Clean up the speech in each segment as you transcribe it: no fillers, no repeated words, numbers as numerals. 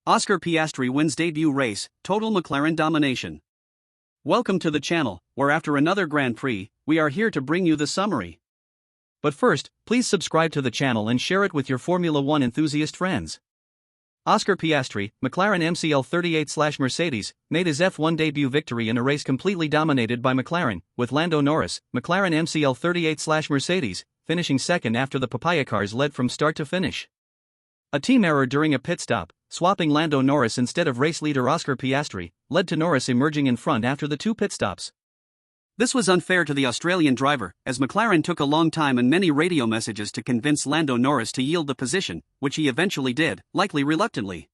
Oscar Piastri wins debut race, total McLaren domination. Welcome to the channel, where after another Grand Prix, we are here to bring you the summary. But first, please subscribe to the channel and share it with your Formula One enthusiast friends. Oscar Piastri, McLaren MCL38/Mercedes, made his F1 debut victory in a race completely dominated by McLaren, with Lando Norris, McLaren MCL38/Mercedes, finishing second after the papaya cars led from start to finish. A team error during a pit stop, swapping Lando Norris instead of race leader Oscar Piastri, led to Norris emerging in front after the two pit stops. This was unfair to the Australian driver, as McLaren took a long time and many radio messages to convince Lando Norris to yield the position, which he eventually did, likely reluctantly.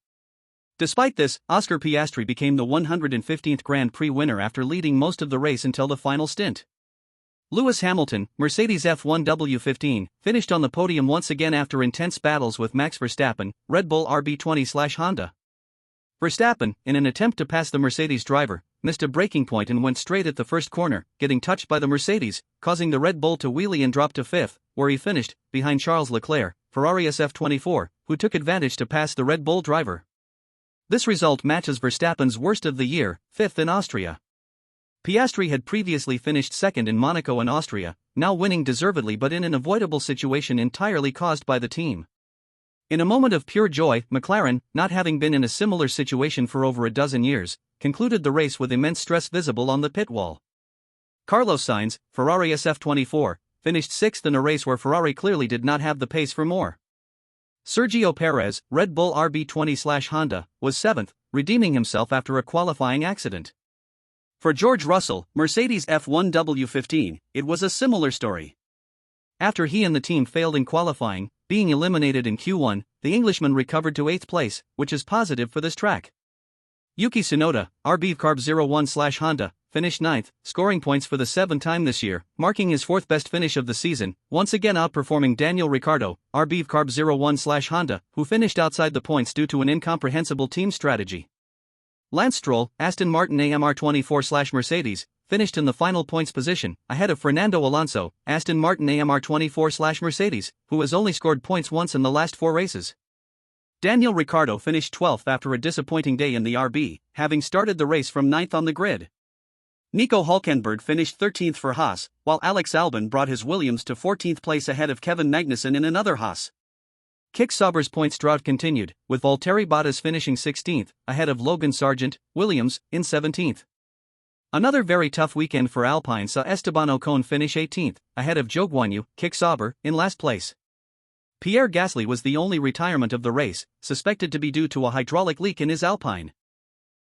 Despite this, Oscar Piastri became the 115th Grand Prix winner after leading most of the race until the final stint. Lewis Hamilton, Mercedes F1 W15, finished on the podium once again after intense battles with Max Verstappen, Red Bull RB20/Honda. Verstappen, in an attempt to pass the Mercedes driver, missed a braking point and went straight at the first corner, getting touched by the Mercedes, causing the Red Bull to wheelie and drop to fifth, where he finished, behind Charles Leclerc, Ferrari SF24, who took advantage to pass the Red Bull driver. This result matches Verstappen's worst of the year, fifth in Austria. Piastri had previously finished second in Monaco and Austria, now winning deservedly but in an avoidable situation entirely caused by the team. In a moment of pure joy, McLaren, not having been in a similar situation for over a dozen years, concluded the race with immense stress visible on the pit wall. Carlos Sainz, Ferrari SF24, finished sixth in a race where Ferrari clearly did not have the pace for more. Sergio Perez, Red Bull RB20/Honda, was seventh, redeeming himself after a qualifying accident. For George Russell, Mercedes F1 W15, it was a similar story. After he and the team failed in qualifying, being eliminated in Q1, the Englishman recovered to 8th place, which is positive for this track. Yuki Tsunoda, RB01/Honda, finished 9th, scoring points for the 7th time this year, marking his 4th best finish of the season, once again outperforming Daniel Ricciardo, RB01/Honda, who finished outside the points due to an incomprehensible team strategy. Lance Stroll, Aston Martin AMR24/Mercedes, finished in the final points position, ahead of Fernando Alonso, Aston Martin AMR24/Mercedes, who has only scored points once in the last 4 races. Daniel Ricciardo finished 12th after a disappointing day in the RB, having started the race from 9th on the grid. Nico Hülkenberg finished 13th for Haas, while Alex Albon brought his Williams to 14th place ahead of Kevin Magnussen in another Haas. Kick Sauber's points drought continued, with Valtteri Bottas finishing 16th, ahead of Logan Sargent, Williams, in 17th. Another very tough weekend for Alpine saw Esteban Ocon finish 18th, ahead of Zhou Guanyu, Kick Sauber, in last place. Pierre Gasly was the only retirement of the race, suspected to be due to a hydraulic leak in his Alpine.